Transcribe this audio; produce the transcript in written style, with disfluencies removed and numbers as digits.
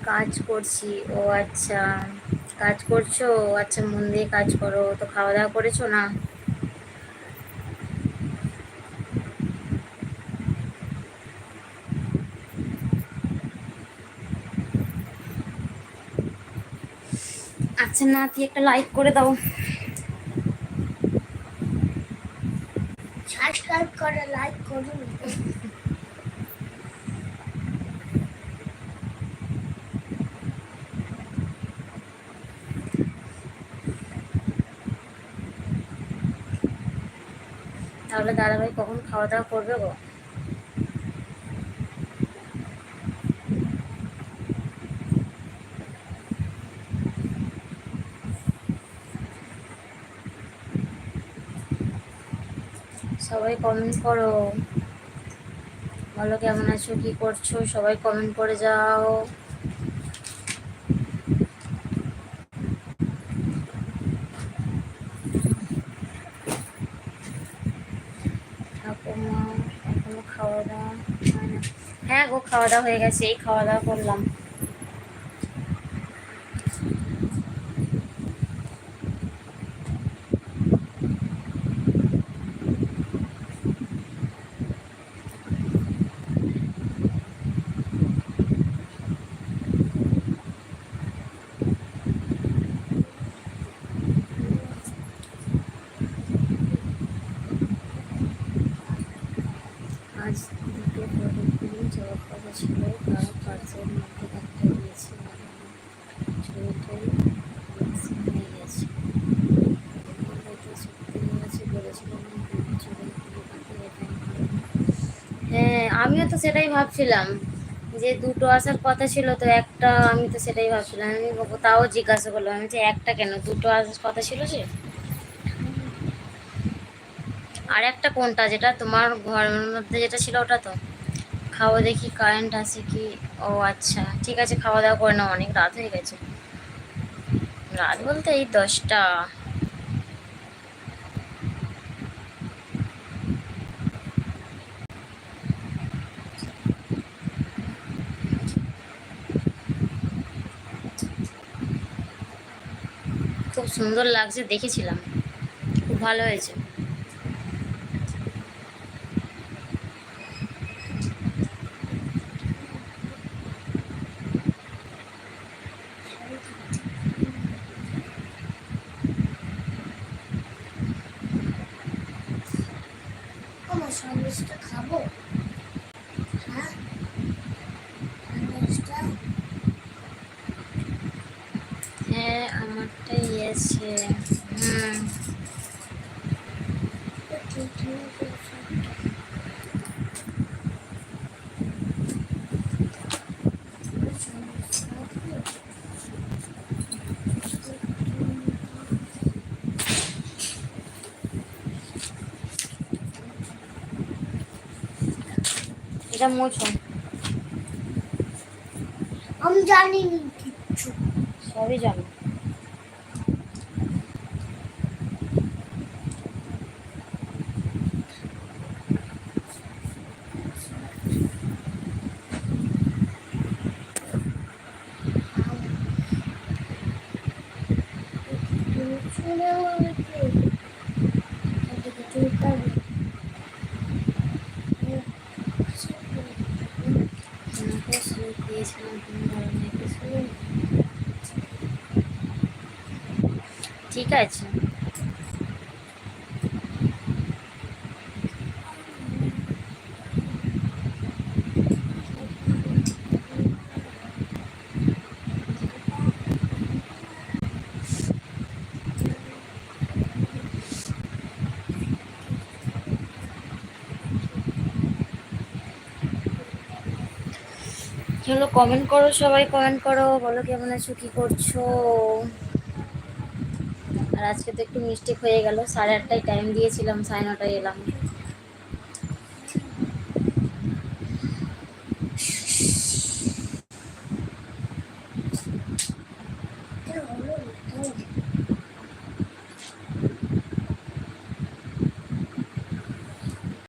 কাজ করছি। ও আচ্ছা, কাজ করছো? আচ্ছা, মন দিয়ে কাজ করো। তো খাওয়া দাওয়া করেছো না? আচ্ছা না, তুই একটা লাইক করে দাও। সাবস্ক্রাইব করে লাইক করুন। তাহলে দাদাভাই কখন খাওয়া দাওয়া করবে গো? সবাই কমেন্ট করো, বলো কেমন আছো, কি করছো, সবাই কমেন্ট করে যাও। ঠাকুমা এখনো খাওয়া দাওয়া হয় না? হ্যাঁ গো, খাওয়া দাওয়া হয়ে গেছে, এই খাওয়া দাওয়া করলাম। আজ দুটো প্রদীপ জবাব কথা ছিল, তারা কার্যের মধ্যে একটা দিয়েছে, ছবিটাই ভ্যাকসিন হয়ে গেছে। হয়তো চুক্তি হয়েছে, বলেছিলাম চলে এটাই ভালো। হ্যাঁ, আমিও তো সেটাই ভাবছিলাম যে দুটো আসার কথা ছিল, তো একটা, আমি তো সেটাই ভাবছিলাম। আমি তাও জিজ্ঞাসা করলাম, আমি যে একটা কেন, দুটো আসার কথা ছিল যে। আর একটা কোনটা, যেটা তোমার ঘরের মধ্যে যেটা ছিল ওটা তো? খাওয়া দেখি কারেন্ট আছে কি? ও আচ্ছা, ঠিক আছে, খাওয়া দাওয়া করে নাও, অনেক রাত হয়ে গেছে। রাত বলতে এই 10টা। খুব সুন্দর লাগছে, দেখেছিলাম, খুব ভালো হয়েছে। আমার সন্দেশটা খাবো। হ্যাঁ, সন্দেশটা হ্যাঁ, আমারটাই এসে। হুম। এটা মোছো। আমি জানি না কিচ্ছু। সবই জানো। তোমাকে স্লিপ দিয়েছিলাম, তুমি ধরনের কিছু। ঠিক আছে। চলো কমেন্ট করো, সবাই কমেন্ট করো, বলো কেমন আছো, কি করছো। আর আজকে তো একটু মিস্টেক হয়ে গেল, 8:30টায় টাইম দিয়েছিলাম, 9:30টায় এলাম।